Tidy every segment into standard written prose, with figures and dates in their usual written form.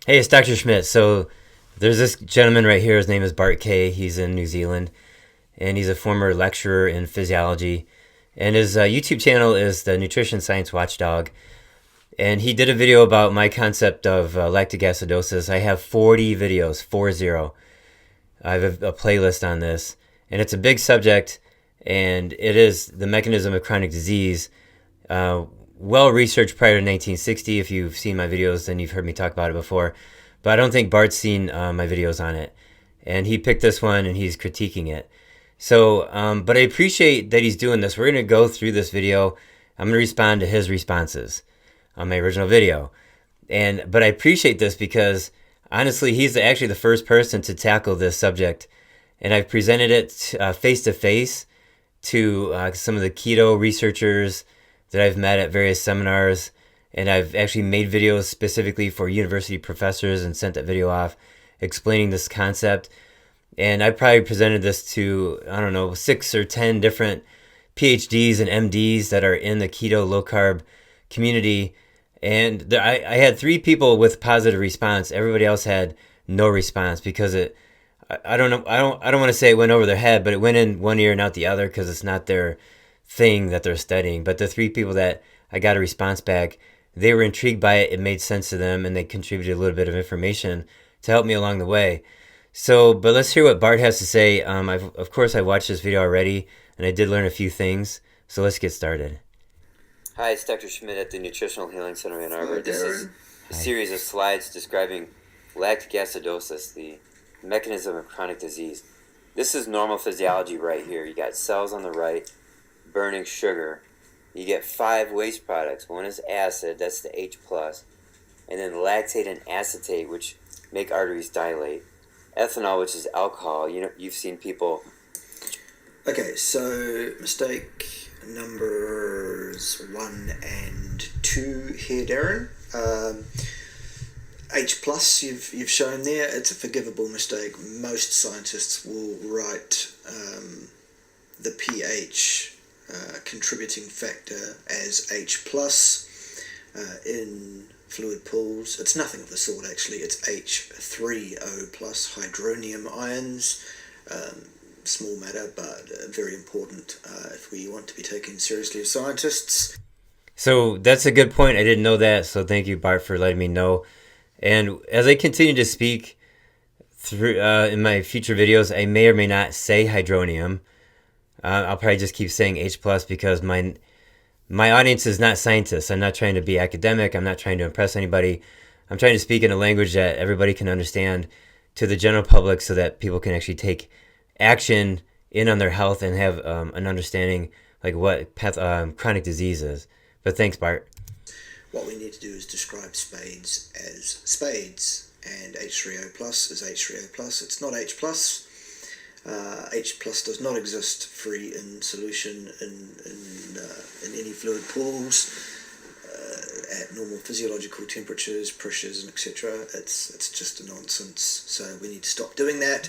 Hey, it's Dr. Schmidt. So there's this gentleman right here. His name is Bart K. He's in New Zealand, and he's a former lecturer in physiology. And his YouTube channel is the Nutrition Science Watchdog. And he did a video about my concept of lactic acidosis. I have 40 videos, 40. I have a playlist on this, and it's a big subject, and it is the mechanism of chronic disease. Well researched prior to 1960. If you've seen my videos, then you've heard me talk about it before. But I don't think Bart's seen my videos on it. And he picked this one and he's critiquing it. So, but I appreciate that he's doing this. We're going to go through this video. I'm going to respond to his responses on my original video. But I appreciate this because honestly, he's actually the first person to tackle this subject. And I've presented it face to face to some of the keto researchers that I've met at various seminars, and I've actually made videos specifically for university professors and sent that video off explaining this concept. And I probably presented this to, I don't know, 6 or 10 different PhDs and MDs that are in the keto low carb community. And I had 3 people with positive response. Everybody else had no response because I don't know, I don't want to say it went over their head, but it went in one ear and out the other because it's not their thing that they're studying. But the 3 people that I got a response back, they were intrigued by it. It made sense to them, and they contributed a little bit of information to help me along the way. So, but let's hear what Bart has to say. Of course, I watched this video already, and I did learn a few things. So let's get started. Hi, it's Dr. Schmidt at the Nutritional Healing Center in Ann Arbor. This is a series of slides describing lactic acidosis, the mechanism of chronic disease. This is normal physiology right here. You got cells on the right burning sugar. You get 5 waste products. One is acid, that's the H+, and then lactate and acetate, which make arteries dilate. Ethanol, which is alcohol. You know, you've seen people. Okay, so mistake numbers 1 and 2 here, Darren. H plus you've shown there. It's a forgivable mistake. Most scientists will write the pH contributing factor as H plus in fluid pools. It's nothing of the sort actually. It's H3O plus hydronium ions. Small matter, but very important if we want to be taken seriously as scientists. So that's a good point. I didn't know that. So thank you, Bart, for letting me know. And as I continue to speak through in my future videos, I may or may not say hydronium. I'll probably just keep saying H plus because my audience is not scientists. I'm not trying to be academic. I'm not trying to impress anybody. I'm trying to speak in a language that everybody can understand to the general public so that people can actually take action in on their health and have an understanding like what chronic disease is. But thanks, Bart. What we need to do is describe spades as spades, and H3O plus is H3O plus. It's not H plus. H plus does not exist free in solution in any fluid pools at normal physiological temperatures, pressures, and etc. It's just a nonsense. So we need to stop doing that.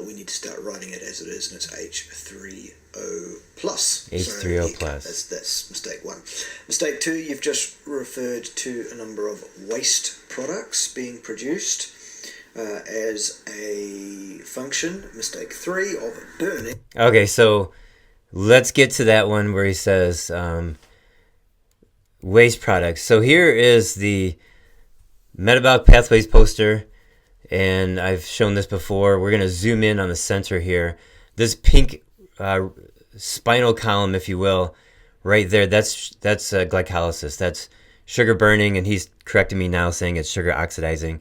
We need to start writing it as it is, and it's H3O plus. H3O so, plus. That's mistake 1. Mistake 2, you've just referred to a number of waste products being produced as a function. Mistake 3 of burning. Okay, so let's get to that one where he says waste products. So here is the metabolic pathways poster. And I've shown this before. We're going to zoom in on the center here. This pink spinal column, if you will, right there, that's glycolysis. That's sugar burning, and he's correcting me now saying it's sugar oxidizing.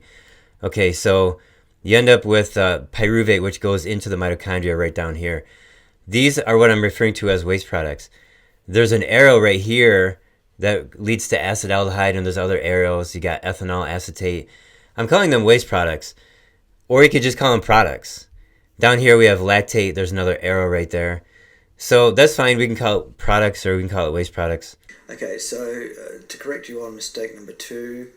Okay, so you end up with pyruvate, which goes into the mitochondria right down here. These are what I'm referring to as waste products. There's an arrow right here that leads to acetaldehyde, and there's other arrows. You got ethanol, acetate. I'm calling them waste products, or you could just call them products. Down here we have lactate. There's another arrow right there. So that's fine. We can call it products or we can call it waste products. Okay, so to correct you on mistake number 2,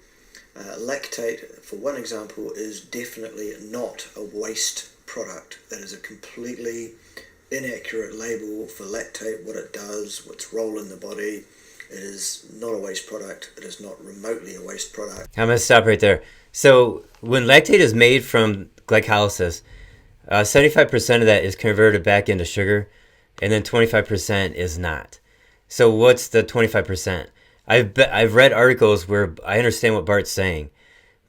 lactate, for one example, is definitely not a waste product. That is a completely inaccurate label for lactate, what it does, its role in the body. It is not a waste product. It is not remotely a waste product. I'm going to stop right there. So when lactate is made from glycolysis, 75% of that is converted back into sugar, and then 25% is not. So what's the 25%? I've read articles where I understand what Bart's saying,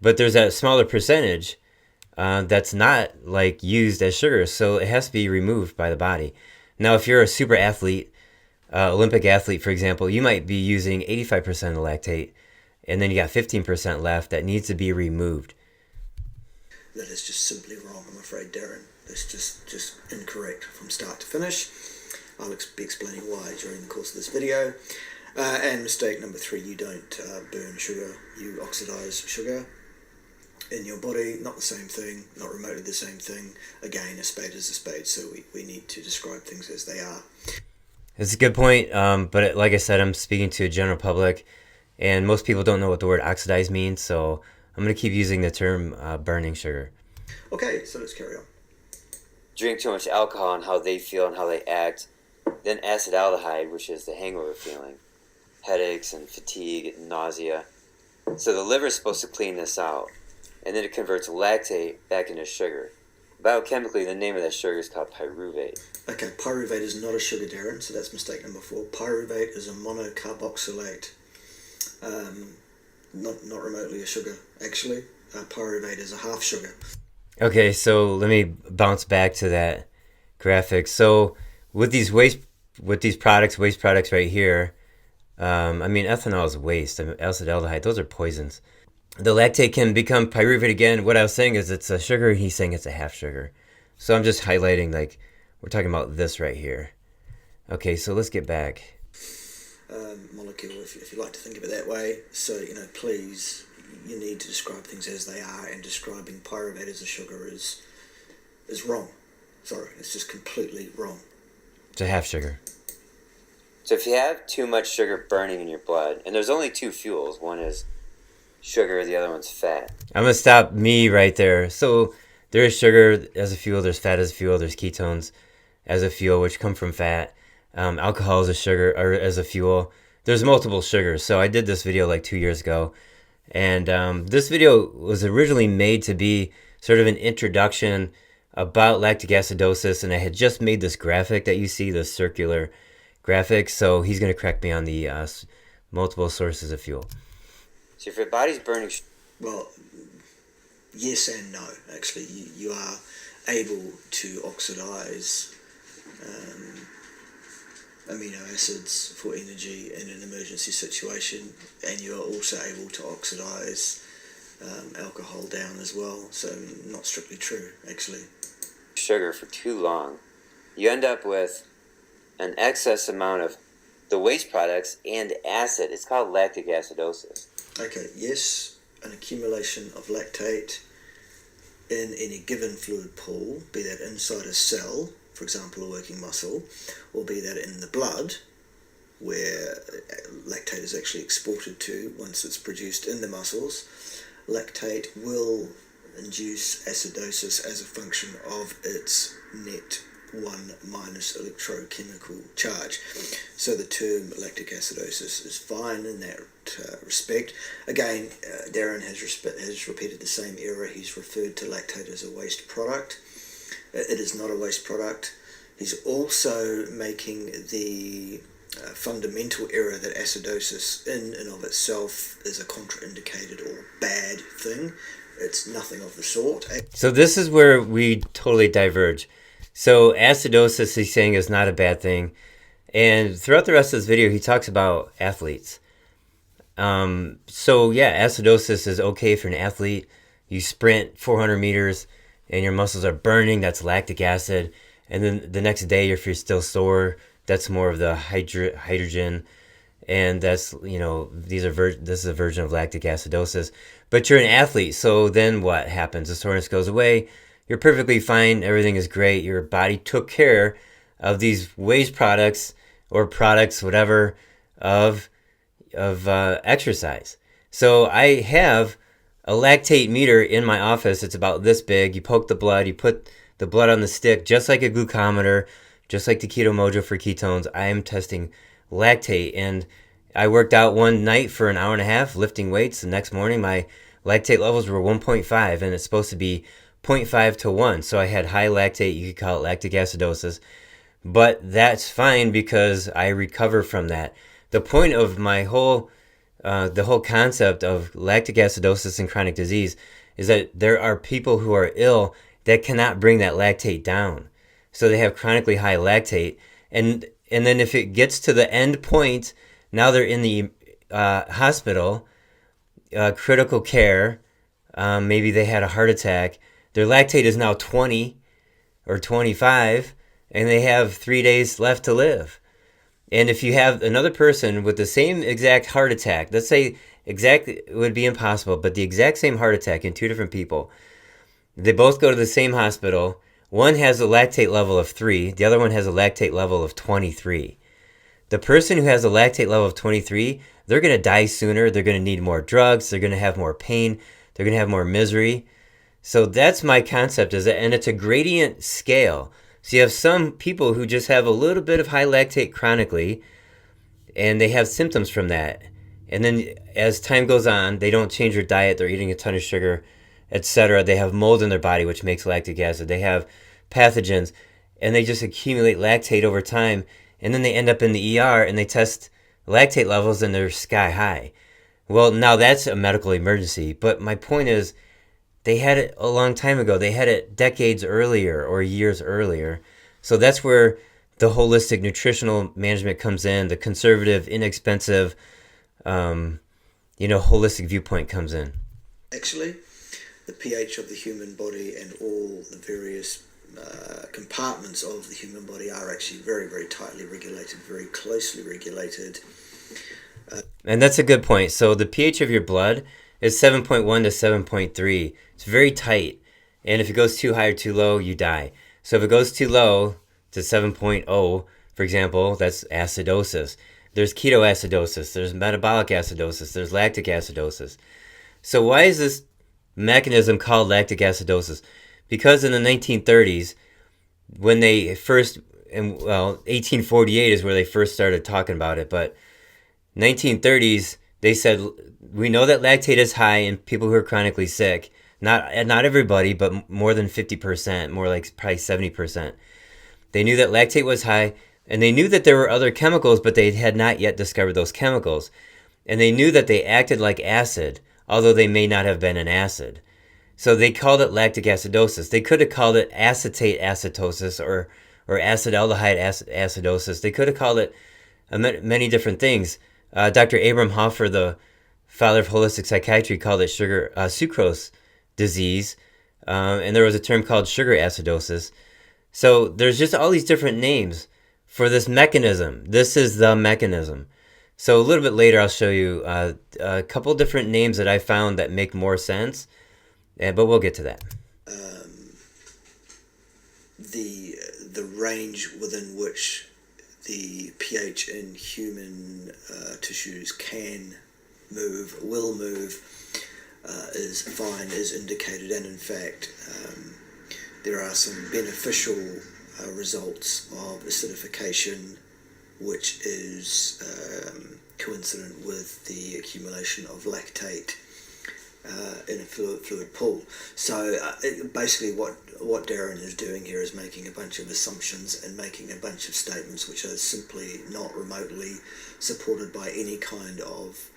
but there's that smaller percentage that's not like used as sugar, so it has to be removed by the body. Now, if you're a super athlete, Olympic athlete, for example, you might be using 85% of lactate, and then you got 15% left that needs to be removed. That is just simply wrong, I'm afraid, Darren. That's just incorrect from start to finish. I'll be explaining why during the course of this video. And mistake number 3, you don't burn sugar, you oxidize sugar in your body. Not the same thing, not remotely the same thing. Again, a spade is a spade, so we need to describe things as they are. It's a good point, but like I said, I'm speaking to a general public, and most people don't know what the word oxidize means, so I'm going to keep using the term burning sugar. Okay, so let's carry on. Drink too much alcohol and how they feel and how they act. Then acidosis, which is the hangover feeling. Headaches and fatigue and nausea. So the liver is supposed to clean this out. And then it converts lactate back into sugar. Biochemically, the name of that sugar is called pyruvate. Okay, pyruvate is not a sugar, Darren, so that's mistake number 4. Pyruvate is a monocarboxylate. Not remotely a sugar, actually. Pyruvate is a half sugar. Okay, so let me bounce back to that graphic. So with these waste products right here, ethanol is waste. Acetaldehyde, those are poisons. The lactate can become pyruvate again. What I was saying is it's a sugar. He's saying it's a half sugar. So I'm just highlighting, like, we're talking about this right here. Okay, so let's get back. Molecule, if you like to think of it that way. So, please, you need to describe things as they are, and describing pyruvate as a sugar is wrong. Sorry, it's just completely wrong. It's a half sugar. So if you have too much sugar burning in your blood, and there's only 2 fuels, one is sugar, the other one's fat. I'm going to stop me right there. So there is sugar as a fuel, there's fat as a fuel, there's ketones as a fuel, which come from fat. Alcohol as a sugar, or as a fuel. There's multiple sugars. So I did this video like 2 years ago. And this video was originally made to be sort of an introduction about lactic acidosis. And I had just made this graphic that you see, this circular graphic. So he's going to correct me on the multiple sources of fuel. So if your body's burning... Well, yes and no, actually. You are able to oxidize amino acids for energy in an emergency situation, and you are also able to oxidize alcohol down as well, so not strictly true, actually. Sugar for too long, you end up with an excess amount of the waste products and acid. It's called lactic acidosis. Okay, yes, an accumulation of lactate in any given fluid pool, be that inside a cell, for example a working muscle, or be that in the blood, where lactate is actually exported to once it's produced in the muscles. Lactate will induce acidosis as a function of its net 1- electrochemical charge. So the term lactic acidosis is fine in that respect. Again, Darren has repeated the same error. He's referred to lactate as a waste product. It is not a waste product. He's also making the fundamental error that acidosis in and of itself is a contraindicated or bad thing. It's nothing of the sort. So this is where we totally diverge. So acidosis, he's saying, is not a bad thing. And throughout the rest of this video, he talks about athletes. So yeah, acidosis is okay for an athlete. You sprint 400 meters and your muscles are burning, that's lactic acid. And then the next day, if you're still sore, that's more of the hydrogen. And that's, this is a version of lactic acidosis. But you're an athlete, so then what happens? The soreness goes away. You're perfectly fine. Everything is great. Your body took care of these waste products or products, whatever, of exercise. So I have a lactate meter in my office. It's about this big. You poke the blood. You put the blood on the stick, just like a glucometer, just like the Keto Mojo for ketones. I am testing lactate, and I worked out one night for an hour and a half lifting weights. The next morning, my lactate levels were 1.5, and it's supposed to be 0.5 to 1. So I had high lactate, you could call it lactic acidosis. But that's fine because I recover from that. The point of my the whole concept of lactic acidosis and chronic disease is that there are people who are ill that cannot bring that lactate down. So they have chronically high lactate. And then if it gets to the end point, now they're in the hospital, critical care, maybe they had a heart attack. Their lactate is now 20 or 25, and they have 3 days left to live. And if you have another person with the same exact heart attack, let's say exactly, it would be impossible, but the exact same heart attack in two different people, they both go to the same hospital. One has a lactate level of 3, the other one has a lactate level of 23. The person who has a lactate level of 23, they're going to die sooner, they're going to need more drugs, they're going to have more pain, they're going to have more misery. So that's my concept, and it's a gradient scale. So you have some people who just have a little bit of high lactate chronically, and they have symptoms from that. And then as time goes on, they don't change their diet, they're eating a ton of sugar, etc. They have mold in their body, which makes lactic acid. They have pathogens, and they just accumulate lactate over time. And then they end up in the ER, and they test lactate levels, and they're sky high. Well, now that's a medical emergency. But my point is, they had it a long time ago. They had it decades earlier or years earlier. So that's where the holistic nutritional management comes in, the conservative, inexpensive, holistic viewpoint comes in. Actually, the pH of the human body and all the various compartments of the human body are actually very, very tightly regulated, very closely regulated. And that's a good point. So the pH of your blood is 7.1 to 7.3. It's very tight. And if it goes too high or too low, you die. So if it goes too low to 7.0, for example, that's acidosis. There's ketoacidosis, there's metabolic acidosis, there's lactic acidosis. So why is this mechanism called lactic acidosis? Because in the 1930s, when they first, 1848 is where they first started talking about it, but 1930s, they said, we know that lactate is high in people who are chronically sick. Not everybody, but more than 50%, more like probably 70%. They knew that lactate was high, and they knew that there were other chemicals, but they had not yet discovered those chemicals. And they knew that they acted like acid, although they may not have been an acid. So they called it lactic acidosis. They could have called it acetate acidosis or acetaldehyde acidosis. They could have called it many different things. Dr. Abraham Hoffer, the father of holistic psychiatry, called it sucrose disease, and there was a term called sugar acidosis. So there's just all these different names for this mechanism. This is the mechanism. So a little bit later, I'll show you a couple different names that I found that make more sense, but we'll get to that. The range within which the pH in human tissues can move, will move, is fine, is indicated, and in fact there are some beneficial results of acidification, which is coincident with the accumulation of lactate in a fluid pool. So basically what Darren is doing here is making a bunch of assumptions and making a bunch of statements which are simply not remotely supported by any kind of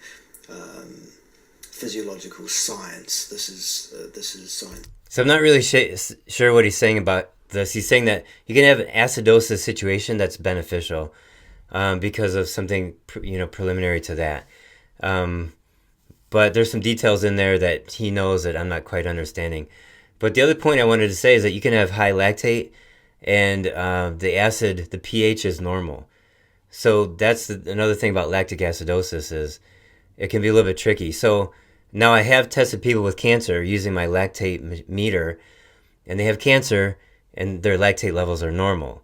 physiological science. This is science. So I'm not really sure what he's saying about this. He's saying that you can have an acidosis situation that's beneficial because of something preliminary to that. But there's some details in there that he knows that I'm not quite understanding. But the other point I wanted to say is that you can have high lactate and the pH is normal. So that's another thing about lactic acidosis is it can be a little bit tricky. So now I have tested people with cancer using my lactate meter, and they have cancer and their lactate levels are normal.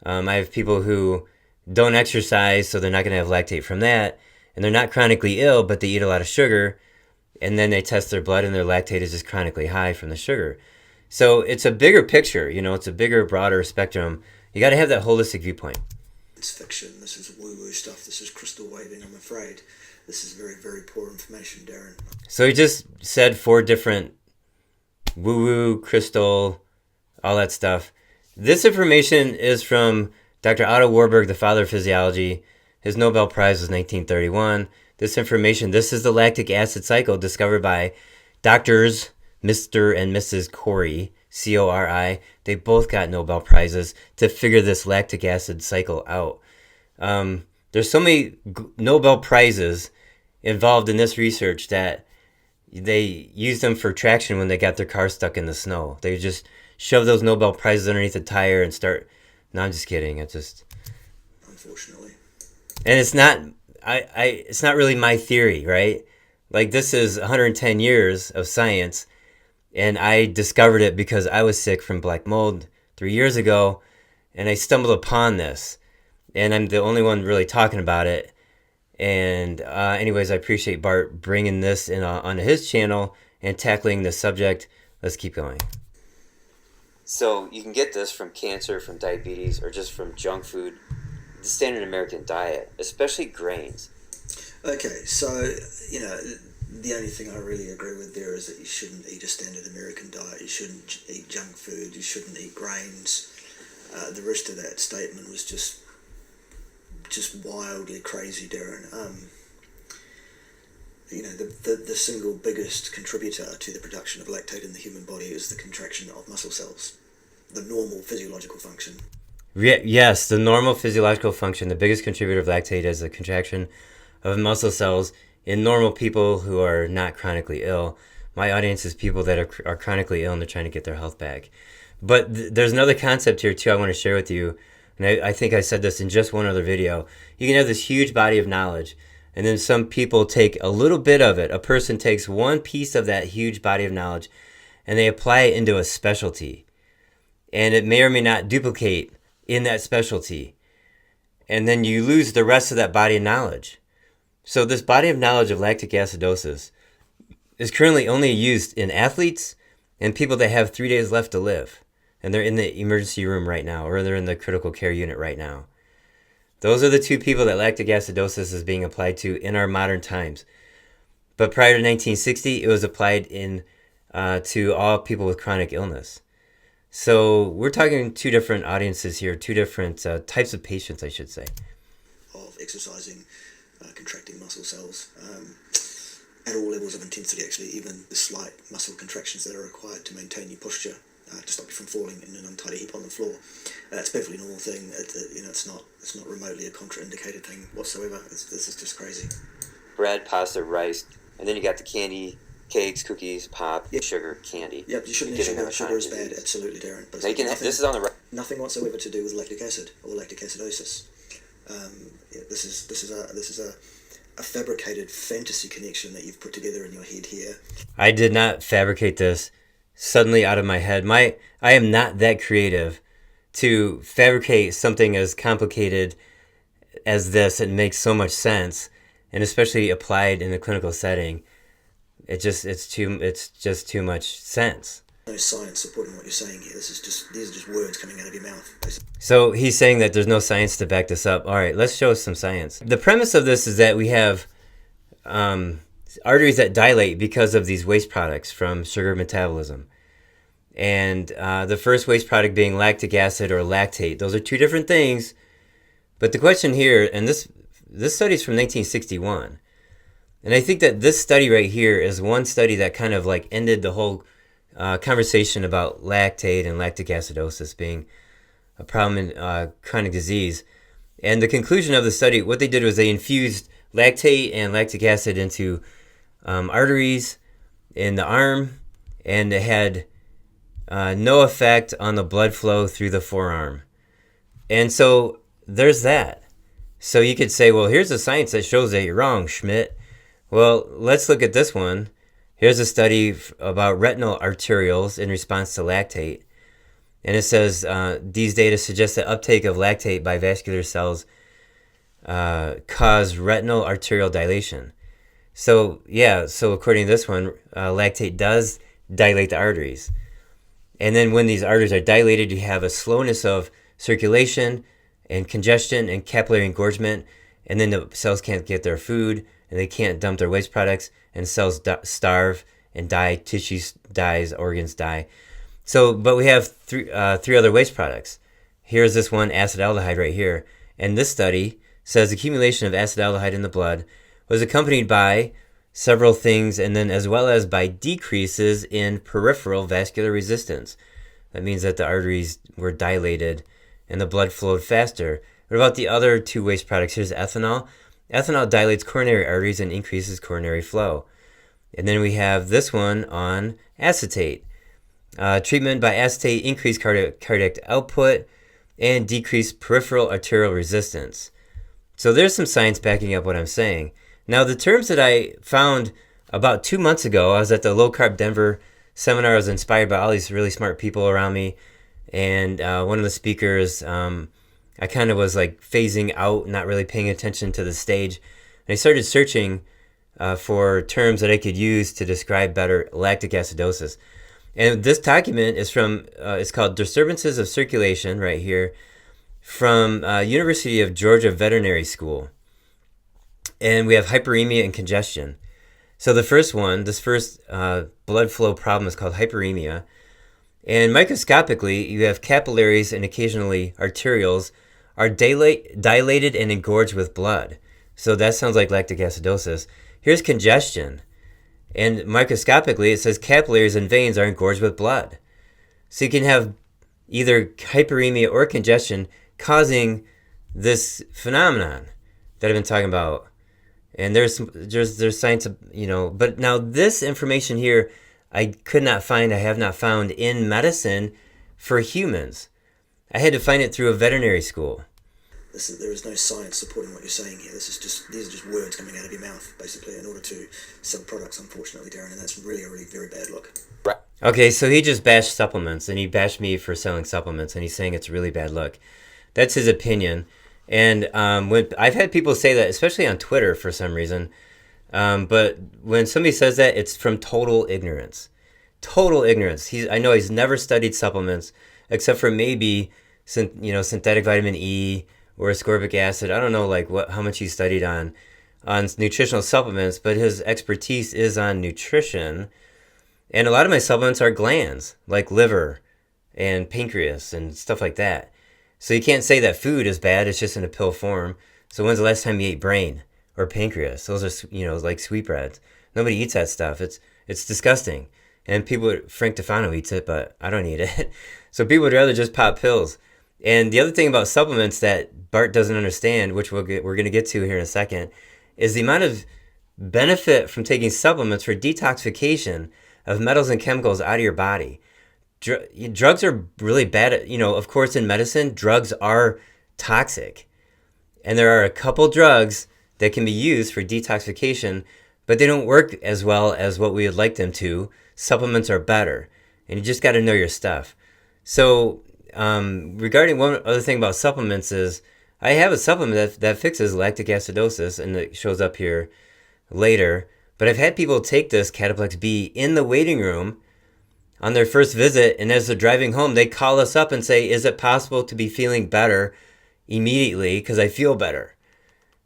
I have people who don't exercise, so they're not going to have lactate from that, and they're not chronically ill, but they eat a lot of sugar, and then they test their blood and their lactate is just chronically high from the sugar. So it's a bigger picture, it's a bigger, broader spectrum. You got to have that holistic viewpoint. It's fiction. This is woo-woo stuff. This is crystal waving, I'm afraid. This is very, very poor information, Darren. So he just said 4 different woo-woo, crystal, all that stuff. This information is from Dr. Otto Warburg, the father of physiology. His Nobel Prize was 1931. This information, this is the lactic acid cycle discovered by doctors Mr. and Mrs. Corey, C-O-R-I. They both got Nobel Prizes to figure this lactic acid cycle out. There's so many Nobel Prizes involved in this research that they used them for traction when they got their car stuck in the snow. They just shove those Nobel Prizes underneath the tire and start... No, I'm just kidding. It's just... Unfortunately. And it's not... it's not really my theory, right? Like, this is 110 years of science, and I discovered it because I was sick from black mold 3 years ago, and I stumbled upon this, and I'm the only one really talking about it. And anyways, I appreciate Bart bringing this in onto his channel and tackling the subject. Let's keep going. So you can get this from cancer, from diabetes, or just from junk food, the standard American diet, especially grains. Okay, so, the only thing I really agree with there is that you shouldn't eat a standard American diet. You shouldn't eat junk food. You shouldn't eat grains. The rest of that statement was just wildly crazy, Darren. The single biggest contributor to the production of lactate in the human body is the contraction of muscle cells, the normal physiological function. Yes, the normal physiological function, the biggest contributor of lactate is the contraction of muscle cells in normal people who are not chronically ill. My audience is people that are chronically ill and they're trying to get their health back. But there's another concept here too I want to share with you. And I think I said this in just one other video. You can have this huge body of knowledge, and then some people take a little bit of it. A person takes one piece of that huge body of knowledge, and they apply it into a specialty. And it may or may not duplicate in that specialty. And then you lose the rest of that body of knowledge. So this body of knowledge of lactic acidosis is currently only used in athletes and people that have 3 days left to live. And they're in the emergency room right now, or they're in the critical care unit right now. Those are the 2 people that lactic acidosis is being applied to in our modern times. But prior to 1960, it was applied to all people with chronic illness. So we're talking 2 different audiences here, 2 different types of patients, I should say. Of exercising, contracting muscle cells at all levels of intensity, actually, even the slight muscle contractions that are required to maintain your posture. To stop you from falling in an untidy heap on the floor. It's a perfectly normal thing. It's not remotely a contraindicated thing whatsoever. This is just crazy. Bread, pasta, rice, and then you got the candy, cakes, cookies, pop, sugar, candy. Yep, you shouldn't eat sugar. Sugar is bad, absolutely, Darren. But This is on the right. Nothing whatsoever to do with lactic acid or lactic acidosis. This is a fabricated fantasy connection that you've put together in your head here. I did not fabricate this suddenly out of my head. I am not that creative to fabricate something as complicated as this. It makes so much sense, and especially applied in a clinical setting, it's just too much sense. No science supporting what you're saying here. These are just words coming out of your mouth, basically. So he's saying that there's no science to back this up. All right, let's show us some science. The premise of this is that we have arteries that dilate because of these waste products from sugar metabolism. And the first waste product being lactic acid or lactate. Those are 2 different things. But the question here, and this study is from 1961. And I think that this study right here is one study that kind of like ended the whole conversation about lactate and lactic acidosis being a problem in chronic disease. And the conclusion of the study, what they did was they infused lactate and lactic acid into arteries in the arm, and it had no effect on the blood flow through the forearm. And so there's that. So you could say, well, here's the science that shows that you're wrong, Schmidt. Well, let's look at this one. Here's a study about retinal arterioles in response to lactate. And it says these data suggest that uptake of lactate by vascular cells cause retinal arterial dilation. So according to this one, lactate does dilate the arteries. And then when these arteries are dilated, you have a slowness of circulation and congestion and capillary engorgement, and then the cells can't get their food, and they can't dump their waste products, and cells starve and die, tissues dies, organs die. So, but we have three other waste products. Here's this one, acetaldehyde right here. And this study says accumulation of acetaldehyde in the blood was accompanied by several things, and then as well as by decreases in peripheral vascular resistance. That means that the arteries were dilated and the blood flowed faster. What about the other two waste products? Here's ethanol. Ethanol dilates coronary arteries and increases coronary flow. And then we have this one on acetate. Treatment by acetate increased cardiac output and decreased peripheral arterial resistance. So there's some science backing up what I'm saying. Now, the terms that I found about 2 months ago, I was at the Low Carb Denver seminar. I was inspired by all these really smart people around me. And one of the speakers, I kind of was like phasing out, not really paying attention to the stage. And I started searching for terms that I could use to describe better lactic acidosis. And this document is from, it's called Disturbances of Circulation, right here, from University of Georgia Veterinary School. And we have hyperemia and congestion. So the first one, this first blood flow problem is called hyperemia. And microscopically, you have capillaries and occasionally arterioles are dilated and engorged with blood. So that sounds like lactic acidosis. Here's congestion. And microscopically, it says capillaries and veins are engorged with blood. So you can have either hyperemia or congestion causing this phenomenon that I've been talking about. And there's science, but now this information here, I have not found in medicine for humans. I had to find it through a veterinary school. There is no science supporting what you're saying here. These are just words coming out of your mouth, basically, in order to sell products, unfortunately, Darren, and that's really a really very bad look. Right. Okay, so he just bashed supplements, and he bashed me for selling supplements, and he's saying it's a really bad look. That's his opinion. And when I've had people say that, especially on Twitter for some reason, but when somebody says that, it's from total ignorance. Total ignorance. I know he's never studied supplements, except for maybe synthetic vitamin E or ascorbic acid. I don't know how much he studied on nutritional supplements, but his expertise is on nutrition. And a lot of my supplements are glands, like liver and pancreas and stuff like that. So you can't say that food is bad, it's just in a pill form. So when's the last time you ate brain or pancreas? Those are, like sweetbreads. Nobody eats that stuff. It's disgusting. And Frank Tufano eats it, but I don't eat it. So people would rather just pop pills. And the other thing about supplements that Bart doesn't understand, which we're going to get to here in a second, is the amount of benefit from taking supplements for detoxification of metals and chemicals out of your body. Drugs are really bad at, of course in medicine, drugs are toxic. And there are a couple drugs that can be used for detoxification, but they don't work as well as what we would like them to. Supplements are better. And you just got to know your stuff. So regarding one other thing about supplements is I have a supplement that fixes lactic acidosis, and it shows up here later. But I've had people take this Cataplex B in the waiting room on their first visit, and as they're driving home, they call us up and say, is it possible to be feeling better immediately because I feel better,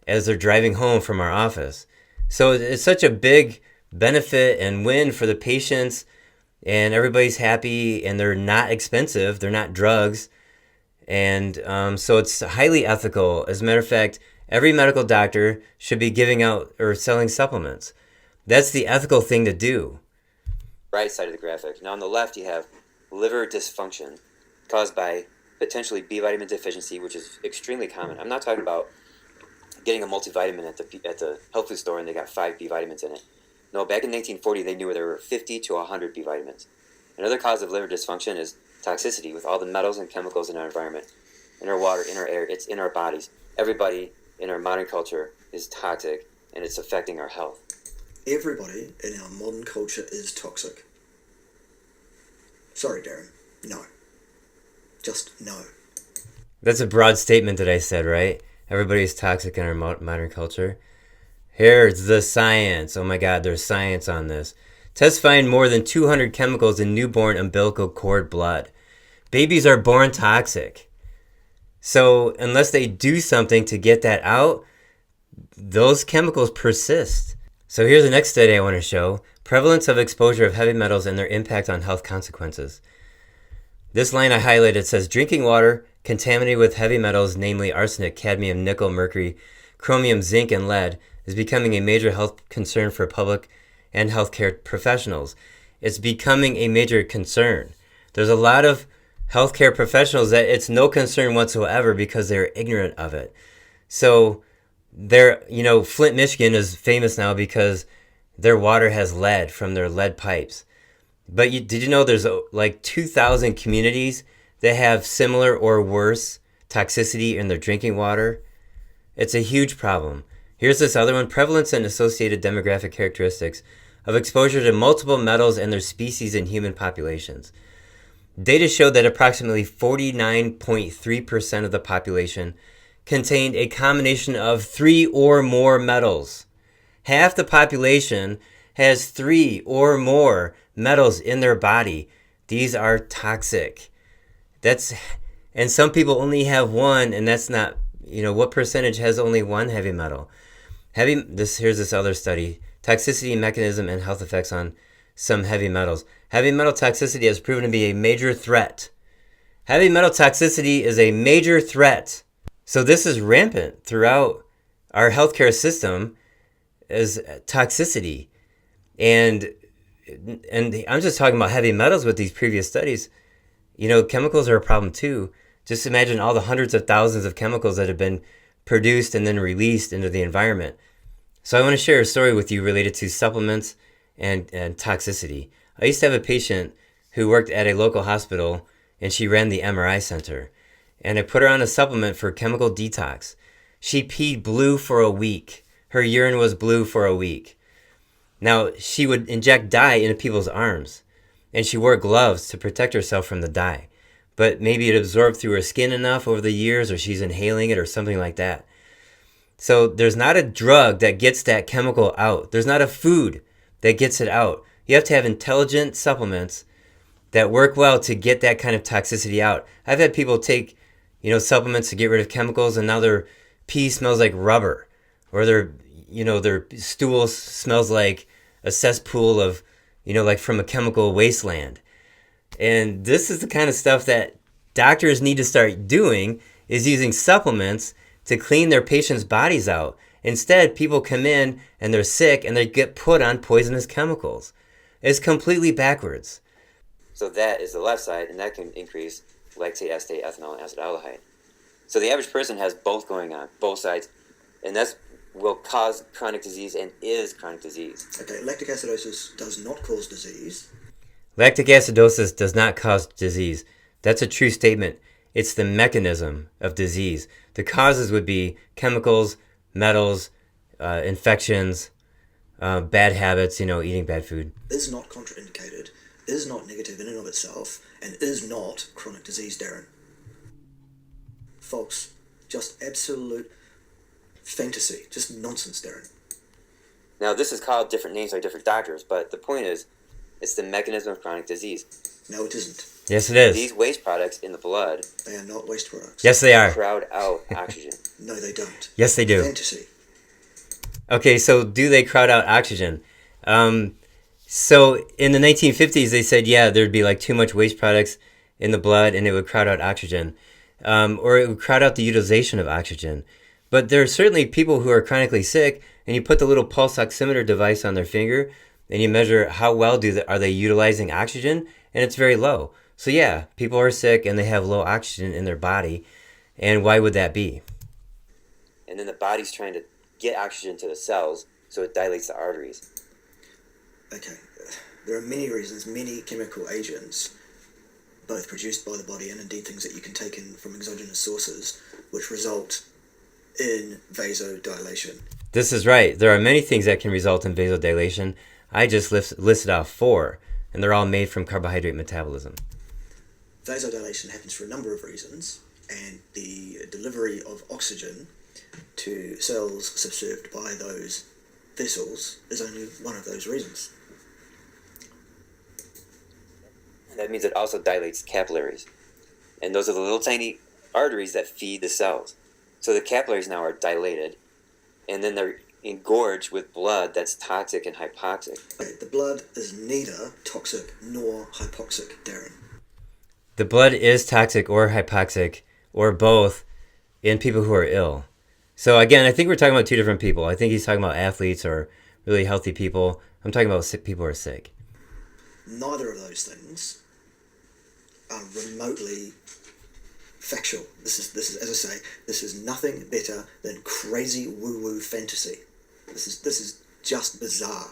as they're driving home from our office. So it's such a big benefit and win for the patients, and everybody's happy, and they're not expensive. They're not drugs. And so it's highly ethical. As a matter of fact, every medical doctor should be giving out or selling supplements. That's the ethical thing to do. Right side of the graphic. Now on the left you have liver dysfunction caused by potentially B vitamin deficiency, which is extremely common. I'm not talking about getting a multivitamin at the health food store and they got 5 B vitamins in it. No, back in 1940 they knew there were 50 to 100 B vitamins. Another cause of liver dysfunction is toxicity, with all the metals and chemicals in our environment, in our water, in our air, it's in our bodies. Everybody in our modern culture is toxic, and it's affecting our health. Everybody in our modern culture is toxic. Sorry, Darren. No. Just no. That's a broad statement that I said, right? Everybody's toxic in our modern culture. Here's the science. Oh my God, there's science on this. Tests find more than 200 chemicals in newborn umbilical cord blood. Babies are born toxic. So unless they do something to get that out, those chemicals persist. So here's the next study I want to show. Prevalence of exposure of heavy metals and their impact on health consequences. This line I highlighted says drinking water contaminated with heavy metals, namely arsenic, cadmium, nickel, mercury, chromium, zinc, and lead, is becoming a major health concern for public and healthcare professionals. It's becoming a major concern. There's a lot of healthcare professionals that it's no concern whatsoever because they're ignorant of it. So Flint, Michigan is famous now because their water has lead from their lead pipes. But did you know there's like 2,000 communities that have similar or worse toxicity in their drinking water? It's a huge problem. Here's this other one, prevalence and associated demographic characteristics of exposure to multiple metals and their species in human populations. Data showed that approximately 49.3% of the population contained a combination of 3 or more metals. Half the population has 3 or more metals in their body. These are toxic. And some people only have one, and that's not, what percentage has only one heavy metal? Here's this other study, toxicity mechanism and health effects on some heavy metals. Heavy metal toxicity has proven to be a major threat. Heavy metal toxicity is a major threat. So this is rampant throughout our healthcare system as toxicity. And I'm just talking about heavy metals with these previous studies. Chemicals are a problem too. Just imagine all the hundreds of thousands of chemicals that have been produced and then released into the environment. So I want to share a story with you related to supplements and toxicity. I used to have a patient who worked at a local hospital, and she ran the MRI center. And I put her on a supplement for chemical detox. She peed blue for a week. Her urine was blue for a week. Now, she would inject dye into people's arms, and she wore gloves to protect herself from the dye. But maybe it absorbed through her skin enough over the years, or she's inhaling it or something like that. So there's not a drug that gets that chemical out. There's not a food that gets it out. You have to have intelligent supplements that work well to get that kind of toxicity out. I've had people take, supplements to get rid of chemicals, and now their pee smells like rubber, or their stool smells like a cesspool of, like from a chemical wasteland. And this is the kind of stuff that doctors need to start doing, is using supplements to clean their patients' bodies out. Instead, people come in and they're sick and they get put on poisonous chemicals. It's completely backwards. So that is the left side, and that can increase lactate, acetate, ethanol, and acetaldehyde. So the average person has both going on, both sides, and that's will cause chronic disease and is chronic disease. Okay, lactic acidosis does not cause disease. Lactic acidosis does not cause disease. That's a true statement. It's the mechanism of disease. The causes would be chemicals, metals, infections, bad habits, eating bad food. Is not contraindicated, is not negative in and of itself, and is not chronic disease, Darren. Folks, just absolute fantasy, just nonsense, Darren. Now, this is called different names by different doctors, but the point is, it's the mechanism of chronic disease. No, it isn't. Yes, it is. These waste products in the blood... They are not waste products. Yes, they are. ...crowd out oxygen. No, they don't. Yes, they do. Fantasy. Okay, so do they crowd out oxygen? So in the 1950s, they said, there'd be like too much waste products in the blood and it would crowd out oxygen. Or it would crowd out the utilization of oxygen. But there are certainly people who are chronically sick, and you put the little pulse oximeter device on their finger, and you measure how well are they utilizing oxygen, and it's very low. So people are sick and they have low oxygen in their body, and why would that be? And then the body's trying to get oxygen to the cells, so it dilates the arteries. Okay, there are many reasons, many chemical agents, both produced by the body and indeed things that you can take in from exogenous sources, which result in vasodilation. This is right. There are many things that can result in vasodilation. I just listed off 4, and they're all made from carbohydrate metabolism. Vasodilation happens for a number of reasons, and the delivery of oxygen to cells subserved by those vessels is only one of those reasons. That means it also dilates capillaries. And those are the little tiny arteries that feed the cells. So the capillaries now are dilated, and then they're engorged with blood that's toxic and hypoxic. Okay, the blood is neither toxic nor hypoxic, Darren. The blood is toxic or hypoxic or both in people who are ill. So again, I think we're talking about two different people. I think he's talking about athletes or really healthy people. I'm talking about sick people who are sick. Neither of those things are remotely factual. This is, as I say, this is nothing better than crazy woo-woo fantasy. This is just bizarre.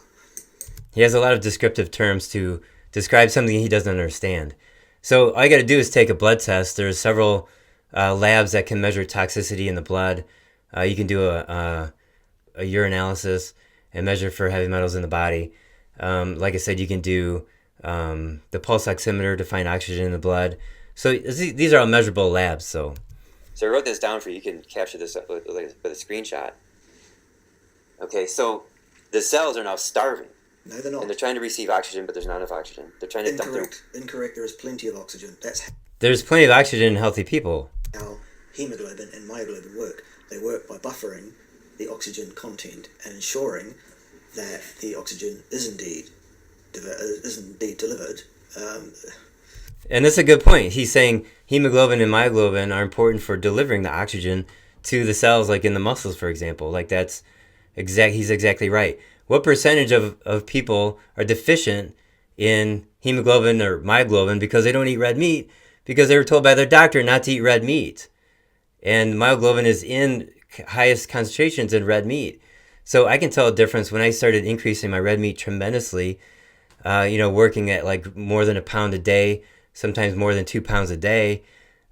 He has a lot of descriptive terms to describe something he doesn't understand. So all you got to do is take a blood test. There's several labs that can measure toxicity in the blood. You can do a urinalysis and measure for heavy metals in the body. Like I said, you can do the pulse oximeter to find oxygen in the blood. So these are all measurable labs. So I wrote this down for you. You can capture this with a screenshot. Okay, so the cells are now starving. No, they're not. And they're trying to receive oxygen, but there's not enough oxygen. They're trying to dump their... Incorrect. There is plenty of oxygen. There's plenty of oxygen in healthy people. How hemoglobin and myoglobin work. They work by buffering the oxygen content and ensuring that the oxygen is indeed delivered. And that's a good point. He's saying hemoglobin and myoglobin are important for delivering the oxygen to the cells, like in the muscles, for example. Like he's exactly right. What percentage of people are deficient in hemoglobin or myoglobin because they don't eat red meat because they were told by their doctor not to eat red meat? And myoglobin is in highest concentrations in red meat. So I can tell a difference when I started increasing my red meat tremendously, working at like more than a pound a day, sometimes more than 2 pounds a day.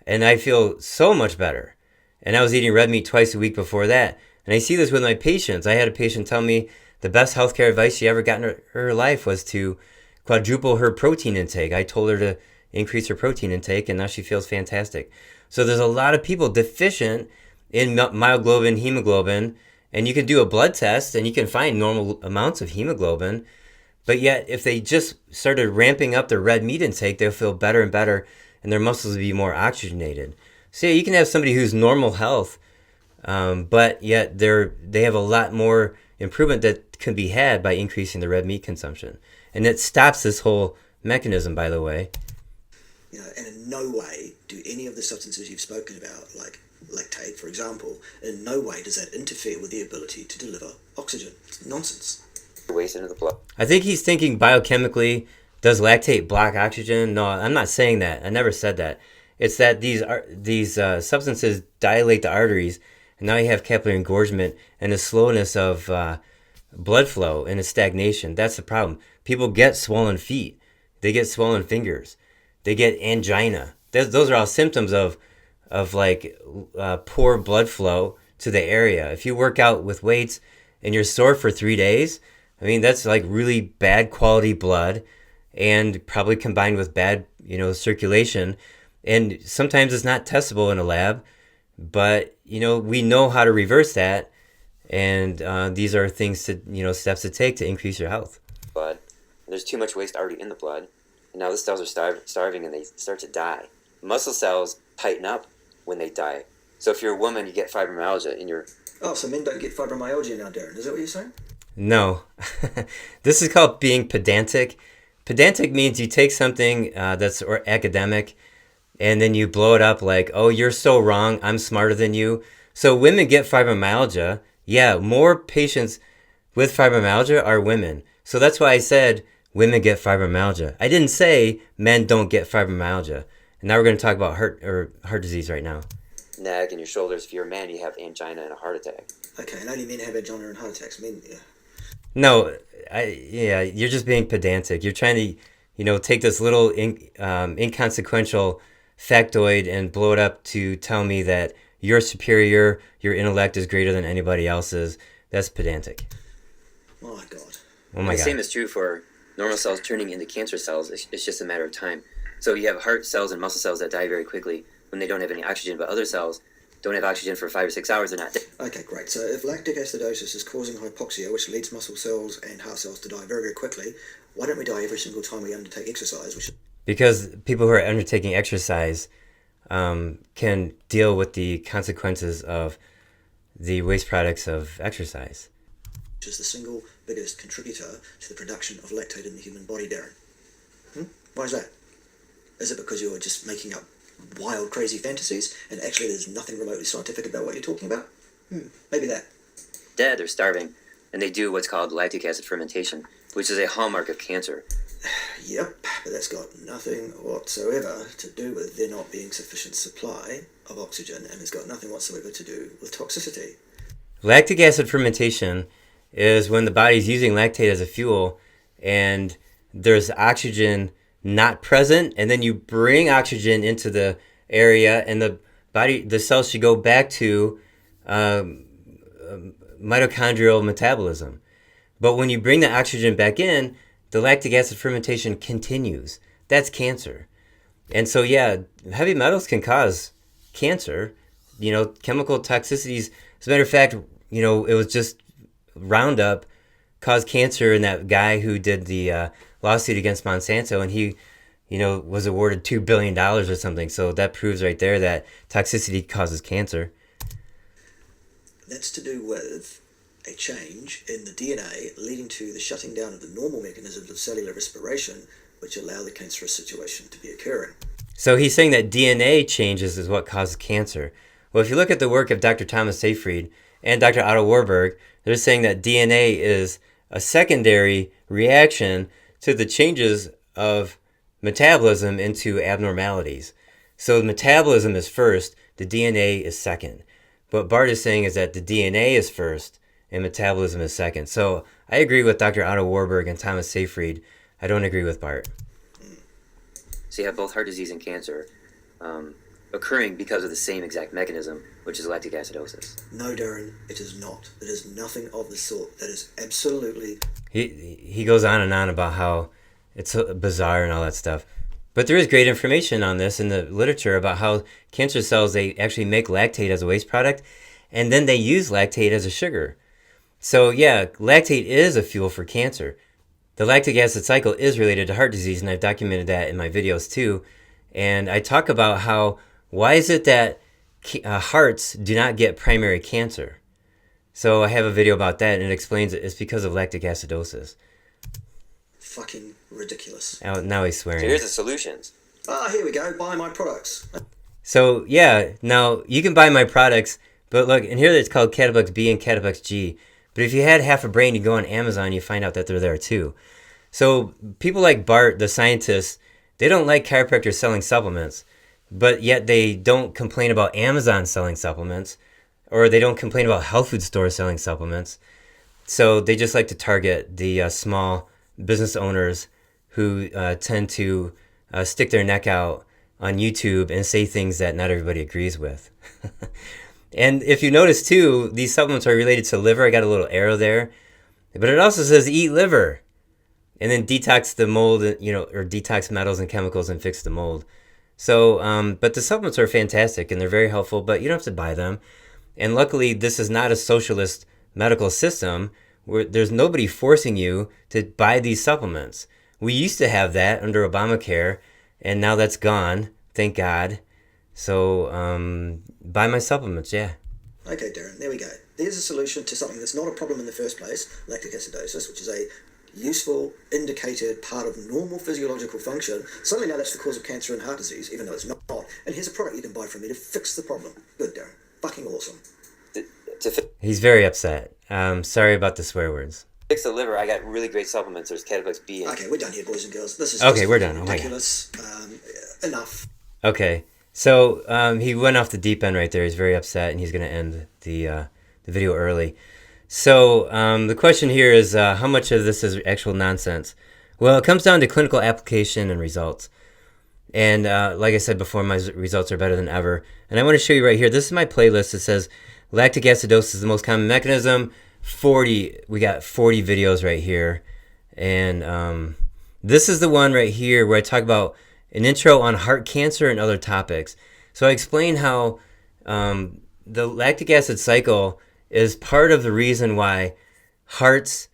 And I feel so much better. And I was eating red meat twice a week before that. And I see this with my patients. I had a patient tell me the best healthcare advice she ever got in her life was to quadruple her protein intake. I told her to increase her protein intake, and now she feels fantastic. So there's a lot of people deficient in myoglobin, hemoglobin, and you can do a blood test and you can find normal amounts of hemoglobin. But yet, if they just started ramping up their red meat intake, they'll feel better and better, and their muscles will be more oxygenated. So yeah, you can have somebody who's normal health, but yet they have a lot more improvement that can be had by increasing the red meat consumption. And it stops this whole mechanism, by the way. And in no way do any of the substances you've spoken about, like lactate, for example, in no way does that interfere with the ability to deliver oxygen. It's nonsense. Waste into the blood. I think he's thinking biochemically, does lactate block oxygen? No, I'm not saying that. I never said that. It's that these substances dilate the arteries, and now you have capillary engorgement and a slowness of blood flow and a stagnation. That's the problem. People get swollen feet. They get swollen fingers. They get angina. Those are all symptoms of poor blood flow to the area. If you work out with weights and you're sore for 3 days, I mean, that's like really bad quality blood and probably combined with bad, circulation. And sometimes it's not testable in a lab, but, we know how to reverse that. And these are things steps to take to increase your health. Blood. There's too much waste already in the blood. And now the cells are starving and they start to die. Muscle cells tighten up when they die. So if you're a woman, you get fibromyalgia in your... Oh, so men don't get fibromyalgia now, Darren. Is that what you're saying? No. This is called being pedantic. Pedantic means you take something that's academic and then you blow it up like, oh, you're so wrong, I'm smarter than you. So women get fibromyalgia. Yeah, more patients with fibromyalgia are women. So that's why I said women get fibromyalgia. I didn't say men don't get fibromyalgia. And now we're going to talk about heart disease right now. Neck and your shoulders. If you're a man, you have angina and a heart attack. Okay, and only men have angina and heart attacks. Men, yeah. No, you're just being pedantic. You're trying to, take this little inconsequential factoid and blow it up to tell me that you're superior, your intellect is greater than anybody else's. That's pedantic. Oh my God. Oh my God. The same is true for normal cells turning into cancer cells. It's just a matter of time. So you have heart cells and muscle cells that die very quickly when they don't have any oxygen, but other cells don't have oxygen for 5 or 6 hours, they're not dead. Okay, great. So if lactic acidosis is causing hypoxia, which leads muscle cells and heart cells to die very, very quickly, why don't we die every single time we undertake exercise? Because people who are undertaking exercise can deal with the consequences of the waste products of exercise. Which is the single biggest contributor to the production of lactate in the human body, Darren. Why is that? Is it because you're just making up wild, crazy fantasies, and actually there's nothing remotely scientific about what you're talking about? Maybe that. Dead or starving, and they do what's called lactic acid fermentation, which is a hallmark of cancer. Yep, but that's got nothing whatsoever to do with there not being sufficient supply of oxygen, and it's got nothing whatsoever to do with toxicity. Lactic acid fermentation is when the body's using lactate as a fuel and there's oxygen not present, and then you bring oxygen into the area, and the cells should go back to mitochondrial metabolism. But when you bring the oxygen back in, the lactic acid fermentation continues. That's cancer. And so, yeah, heavy metals can cause cancer, chemical toxicities. As a matter of fact, it was just Roundup caused cancer in that guy who did the lawsuit against Monsanto, and he, was awarded $2 billion or something. So that proves right there that toxicity causes cancer. That's to do with a change in the DNA leading to the shutting down of the normal mechanisms of cellular respiration, which allow the cancerous situation to be occurring. So he's saying that DNA changes is what causes cancer. Well, if you look at the work of Dr. Thomas Seyfried and Dr. Otto Warburg, they're saying that DNA is a secondary reaction to the changes of metabolism into abnormalities. So metabolism is first, the DNA is second. What Bart is saying is that the DNA is first and metabolism is second. So I agree with Dr. Otto Warburg and Thomas Seyfried. I don't agree with Bart. So you have both heart disease and cancer occurring because of the same exact mechanism, which is lactic acidosis. No, Darren, it is not. It is nothing of the sort. That is absolutely... He goes on and on about how it's so bizarre and all that stuff. But there is great information on this in the literature about how cancer cells, they actually make lactate as a waste product, and then they use lactate as a sugar. So yeah, lactate is a fuel for cancer. The lactic acid cycle is related to heart disease, and I've documented that in my videos too. And I talk about why is it that hearts do not get primary cancer? So I have a video about that, and it explains it's because of lactic acidosis. Fucking ridiculous. Now he's swearing. So here's the solutions. Here we go. Buy my products. So yeah, now you can buy my products, but look, and here it's called Cataplex B and Cataplex G. But if you had half a brain, you go on Amazon, you find out that they're there too. So people like Bart, the scientists, they don't like chiropractors selling supplements, but yet they don't complain about Amazon selling supplements, or they don't complain about health food stores selling supplements. So they just like to target the small business owners who tend to stick their neck out on YouTube and say things that not everybody agrees with. And if you notice too, these supplements are related to liver. I got a little arrow there, but it also says eat liver, and then detox the mold, or detox metals and chemicals and fix the mold. So, but the supplements are fantastic and they're very helpful, but you don't have to buy them. And luckily, this is not a socialist medical system where there's nobody forcing you to buy these supplements. We used to have that under Obamacare, and now that's gone, thank God. So, buy my supplements, yeah. Okay, Darren, there we go. There's a solution to something that's not a problem in the first place, lactic acidosis, which is a useful, indicated part of normal physiological function. Suddenly now that's the cause of cancer and heart disease, even though it's not. And here's a product you can buy from me to fix the problem. Good, Darren. Fucking awesome. He's very upset. Sorry about the swear words. Fix the liver, I got really great supplements. There's Cataplex B. Okay, we're done here, boys and girls. This is okay, we're done. ridiculous. Enough. Okay, so he went off the deep end right there. He's very upset, and he's going to end the video early. So the question here is how much of this is actual nonsense? Well, it comes down to clinical application and results. And like I said before, my results are better than ever. And I want to show you right here. This is my playlist. It says lactic acidosis is the most common mechanism. We got 40 videos right here. And this is the one right here where I talk about an intro on heart cancer and other topics. So I explain how the lactic acid cycle is part of the reason why hearts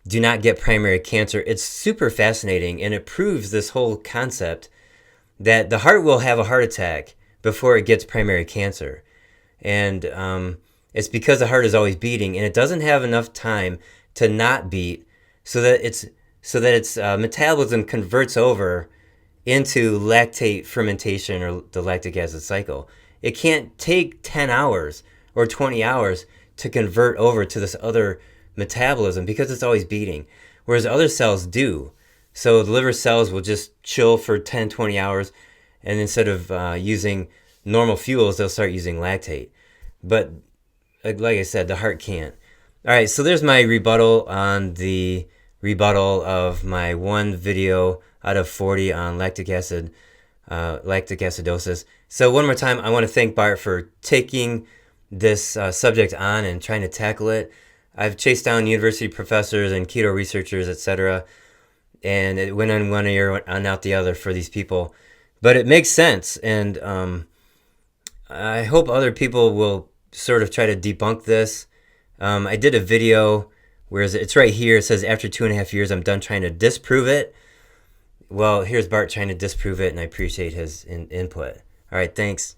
do not get primary cancer. It's super fascinating, and it proves this whole concept that the heart will have a heart attack before it gets primary cancer. And It's because the heart is always beating, and it doesn't have enough time to not beat, so that its metabolism converts over into lactate fermentation or the lactic acid cycle. It can't take 10 hours or 20 hours to convert over to this other metabolism because it's always beating, whereas other cells do. So the liver cells will just chill for 10, 20 hours, and instead of using normal fuels, they'll start using lactate. But like I said, the heart can't. All right, so there's my rebuttal on the rebuttal of my one video out of 40 on lactic acidosis. So one more time, I want to thank Bart for taking this subject on and trying to tackle it. I've chased down university professors and keto researchers, etc., and it went on one ear and out the other for these people. But it makes sense, and I hope other people will sort of try to debunk this. I did a video where it's right here. It says, after 2.5 years, I'm done trying to disprove it. Well, here's Bart trying to disprove it, and I appreciate his input. All right, thanks.